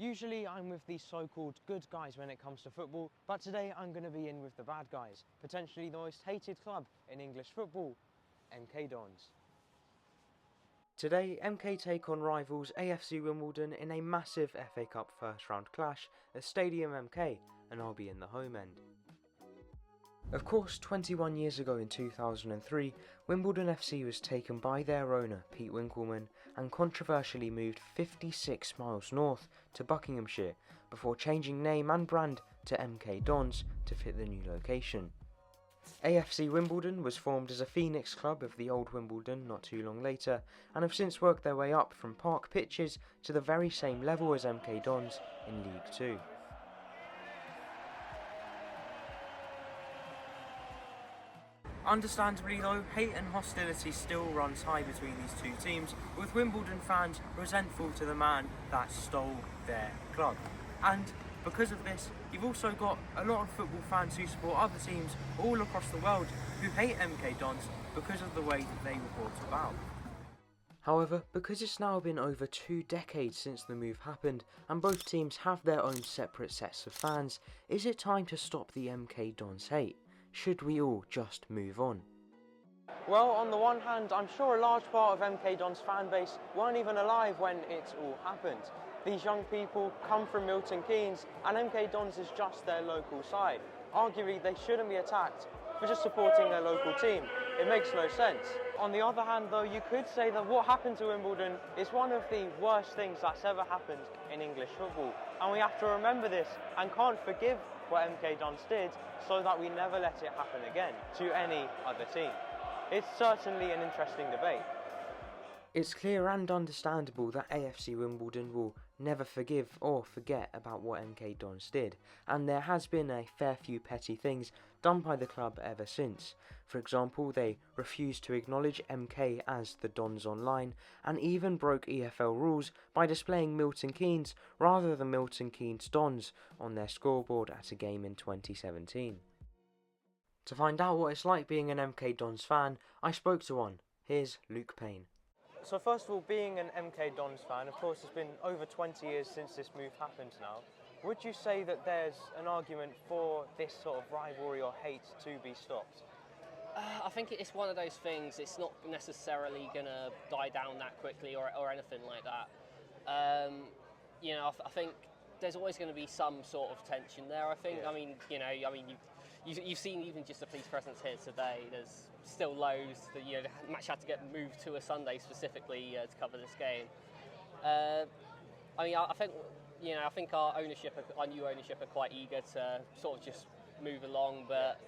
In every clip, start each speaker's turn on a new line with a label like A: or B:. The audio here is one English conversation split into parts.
A: Usually I'm with the so-called good guys when it comes to football, but today I'm going to be in with the bad guys, potentially the most hated club in English football, MK Dons. Today, MK take on rivals AFC Wimbledon in a massive FA Cup first round clash at Stadium MK, and I'll be in the home end. Of course, 21 years ago in 2003, Wimbledon FC was taken by their owner, Pete Winkleman, and controversially moved 56 miles north to Buckinghamshire before changing name and brand to MK Dons to fit the new location. AFC Wimbledon was formed as a phoenix club of the old Wimbledon not too long later, and have since worked their way up from park pitches to the very same level as MK Dons in League 2. Understandably though, hate and hostility still runs high between these two teams, with Wimbledon fans resentful to the man that stole their club. And because of this, you've also got a lot of football fans who support other teams all across the world who hate MK Dons because of the way that they were brought about. However, because it's now been over 2 decades since the move happened, and both teams have their own separate sets of fans, is it time to stop the MK Dons hate? Should we all just move on? Well, on the one hand, I'm sure a large part of MK Dons fan base weren't even alive when it all happened. These young people come from Milton Keynes, and MK Dons is just their local side. Arguably, they shouldn't be attacked for just supporting their local team. It makes no sense. On the other hand though, you could say that what happened to Wimbledon is one of the worst things that's ever happened in English football. And we have to remember this and can't forgive what MK Dons did so that we never let it happen again to any other team. It's certainly an interesting debate. It's clear and understandable that AFC Wimbledon will never forgive or forget about what MK Dons did, and there has been a fair few petty things done by the club ever since. For example, they refused to acknowledge MK as the Dons online, and even broke EFL rules by displaying Milton Keynes rather than Milton Keynes Dons on their scoreboard at a game in 2017. To find out what it's like being an MK Dons fan, I spoke to one. Here's Luke Payne. So first of all, being an MK Dons fan, of course it's been over 20 years since this move happened now. Would you say that there's an argument for this sort of rivalry or hate to be stopped?
B: I think it's one of those things, it's not necessarily going to die down that quickly or anything like that. I think there's always going to be some sort of tension there, I think. Yeah. You've seen even just the police presence here today. There's still loads. The match had to get moved to a Sunday specifically to cover this game. I think our new ownership are quite eager to sort of just move along, but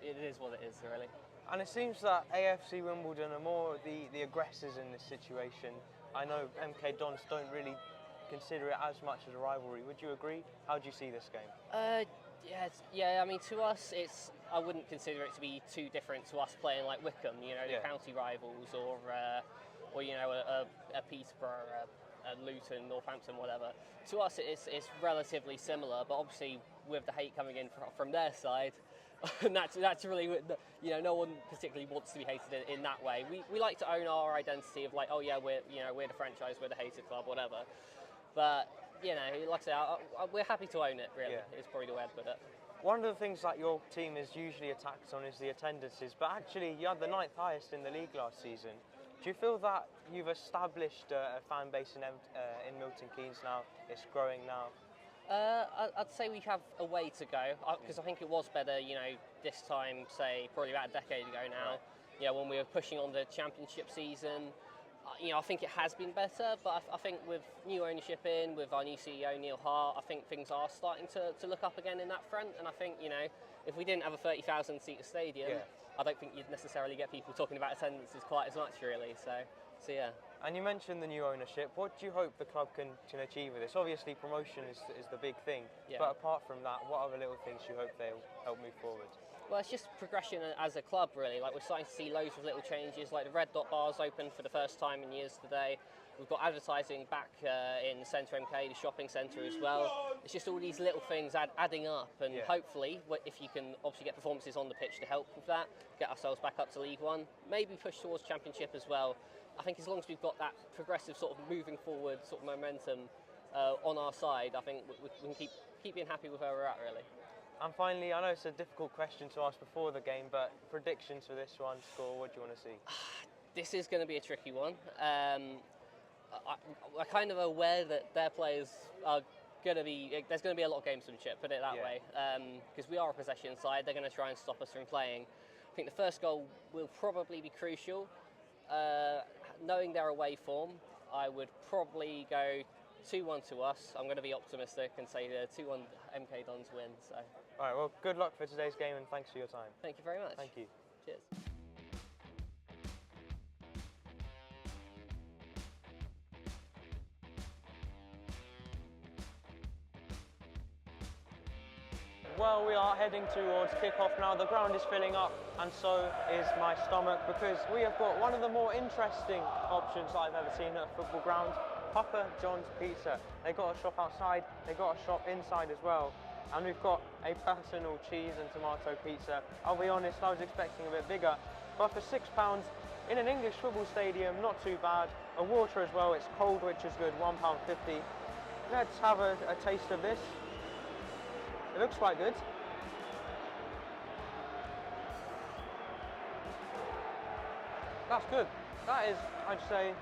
B: it is what it is, really.
A: And it seems that AFC Wimbledon are more the aggressors in this situation. I know MK Dons don't really consider it as much as a rivalry. Would you agree? How do you see this game?
B: Yeah. I mean, to us, I wouldn't consider it to be too different to us playing like Wycombe, the county rivals, or a Peterborough, a Luton, Northampton, whatever. To us, it's relatively similar, but obviously with the hate coming in from their side, naturally, no one particularly wants to be hated in that way. We like to own our identity of like, oh yeah, we're the franchise, we're the hated club, whatever. But like I say, we're happy to own it, really, is probably the way I'd put it.
A: One of the things that your team is usually attacked on is the attendances, but actually you had the 9th highest in the league last season. Do you feel that you've established a fan base in Milton Keynes now, it's growing now?
B: I'd say we have a way to go, because I think it was better, this time, say, probably about a decade ago now, right. When we were pushing on the championship season. I think it has been better, but I think with new ownership with our new CEO, Neil Hart, I think things are starting to look up again in that front. And I think, if we didn't have a 30,000-seater stadium, I don't think you'd necessarily get people talking about attendances quite as much, really. So yeah.
A: And you mentioned the new ownership. What do you hope the club can achieve with this? Obviously, promotion is the big thing. Yeah. But apart from that, what other little things do you hope they'll help move forward?
B: Well, it's just progression as a club, really. Like, we're starting to see loads of little changes, like the red dot bars open for the first time in years today. We've got advertising back in the Centre MK, the shopping centre as well. It's just all these little things adding up, and hopefully, if you can obviously get performances on the pitch to help with that, get ourselves back up to League One, maybe push towards Championship as well. I think as long as we've got that progressive sort of moving forward sort of momentum, on our side, I think we can keep being happy with where we're at, really.
A: And finally, I know it's a difficult question to ask before the game, but predictions for this one, score, what do you want to see?
B: This is going to be a tricky one. We're kind of aware that their players are going to be, there's going to be a lot of gamesmanship, put it that way, because we are a possession side. They're going to try and stop us from playing. I think the first goal will probably be crucial. Knowing their away form, I would probably go 2-1 to us. I'm going to be optimistic and say 2-1 MK Dons win. So.
A: All right, well, good luck for today's game and thanks for your time.
B: Thank you very much.
A: Thank you.
B: Cheers.
A: Well, we are heading towards kick-off now. The ground is filling up and so is my stomach because we have got one of the more interesting options I've ever seen at a football ground, Papa John's Pizza. They've got a shop outside, they've got a shop inside as well, and we've got a personal cheese and tomato pizza. I'll be honest, I was expecting a bit bigger, but for £6 in an English football stadium, not too bad. A water as well, it's cold, which is good, £1.50. Let's have a taste of this. It looks quite good. That's good. That is, I'd say,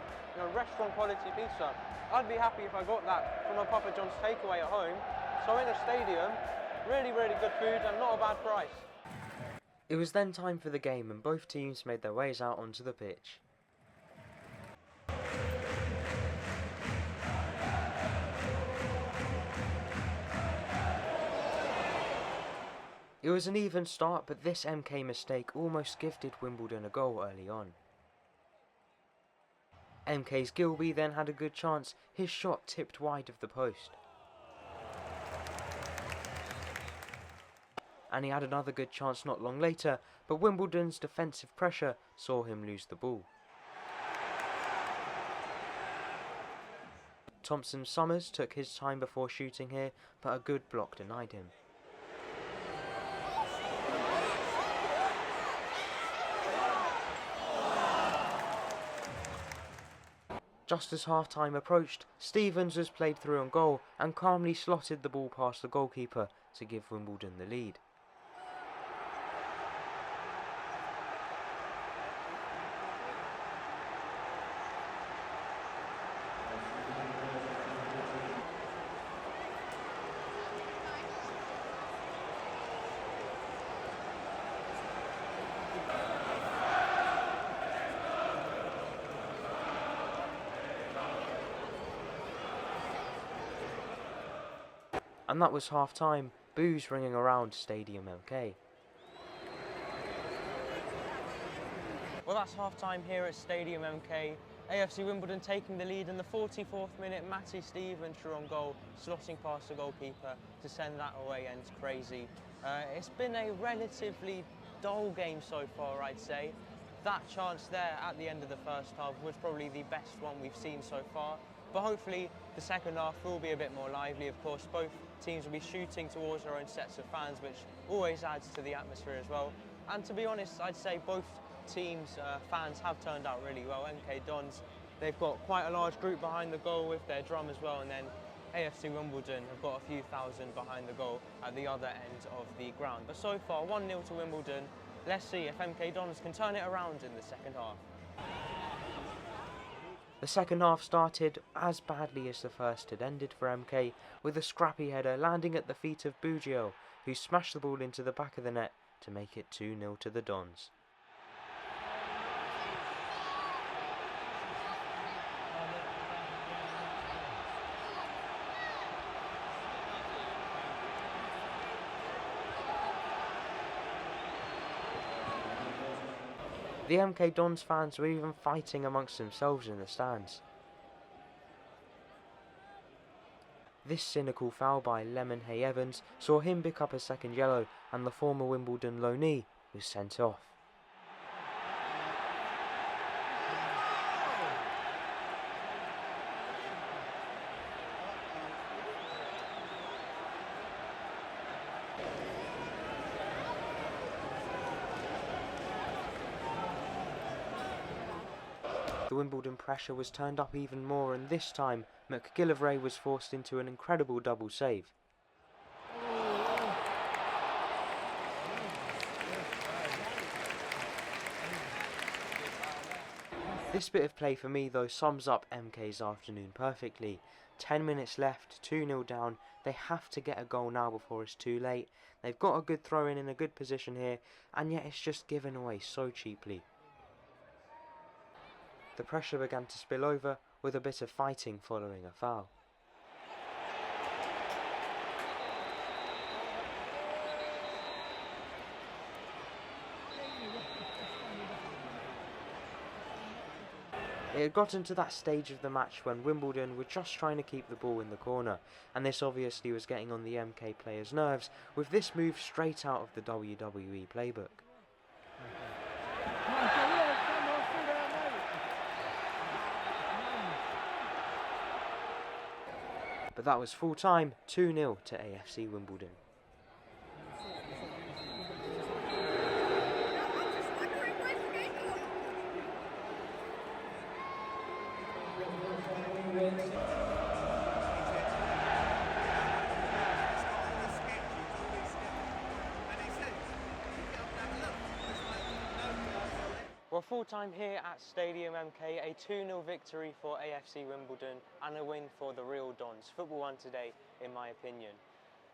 A: restaurant quality pizza. I'd be happy if I got that from a Papa John's takeaway at home. So in a stadium, really, really good food and not a bad price. It was then time for the game and both teams made their ways out onto the pitch. It was an even start, but this MK mistake almost gifted Wimbledon a goal early on. MK's Gilby then had a good chance, his shot tipped wide of the post. And he had another good chance not long later, but Wimbledon's defensive pressure saw him lose the ball. Thompson Summers took his time before shooting here, but a good block denied him. Just as half-time approached, Stevens was played through on goal and calmly slotted the ball past the goalkeeper to give Wimbledon the lead. And that was half-time, boos ringing around Stadium MK. Well, that's half-time here at Stadium MK. AFC Wimbledon taking the lead in the 44th minute. Matty Stevens drew on goal, slotting past the goalkeeper to send that away ends crazy. It's been a relatively dull game so far, I'd say. That chance there at the end of the first half was probably the best one we've seen so far. But hopefully the second half will be a bit more lively. Of course, both teams will be shooting towards their own sets of fans, which always adds to the atmosphere as well. And to be honest, I'd say both teams' fans have turned out really well. MK Dons, they've got quite a large group behind the goal with their drum as well, and then AFC Wimbledon have got a few thousand behind the goal at the other end of the ground. But so far, 1-0 to Wimbledon. Let's see if MK Dons can turn it around in the second half. The second half started as badly as the first had ended for MK, with a scrappy header landing at the feet of Bugio, who smashed the ball into the back of the net to make it 2-0 to the Dons. The MK Dons fans were even fighting amongst themselves in the stands. This cynical foul by Lemon Hay Evans saw him pick up a second yellow, and the former Wimbledon loanee was sent off. The Wimbledon pressure was turned up even more, and this time McGillivray was forced into an incredible double save. This bit of play for me though sums up MK's afternoon perfectly. 10 minutes left, 2-0 down, they have to get a goal now before it's too late. They've got a good throw in a good position here, and yet it's just given away so cheaply. The pressure began to spill over, with a bit of fighting following a foul. It had gotten to that stage of the match when Wimbledon were just trying to keep the ball in the corner, and this obviously was getting on the MK players' nerves, with this move straight out of the WWE playbook. But that was full time, 2-0 to AFC Wimbledon. Well, full time here at Stadium MK, a 2-0 victory for AFC Wimbledon and a win for the Real Dons. Football won today, in my opinion.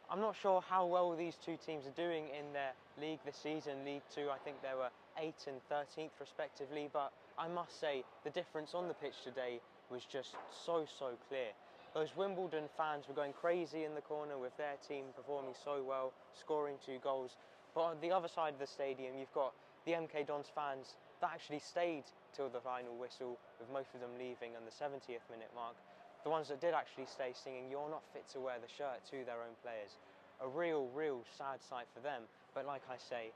A: I'm not sure how well these two teams are doing in their league this season. League Two, I think they were 8th and 13th respectively, but I must say the difference on the pitch today was just so clear. Those Wimbledon fans were going crazy in the corner with their team performing so well, scoring 2 goals. But on the other side of the stadium, you've got the MK Dons fans that actually stayed till the final whistle, with most of them leaving on the 70th minute mark. The ones that did actually stay singing "You're not fit to wear the shirt" to their own players. A real sad sight for them, but like I say,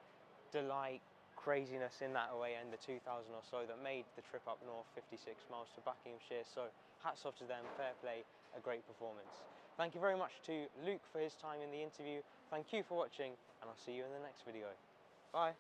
A: delight, craziness in that away end, the 2,000 or so that made the trip up north 56 miles to Buckinghamshire, so hats off to them, fair play, a great performance. Thank you very much to Luke for his time in the interview, thank you for watching, and I'll see you in the next video. Bye!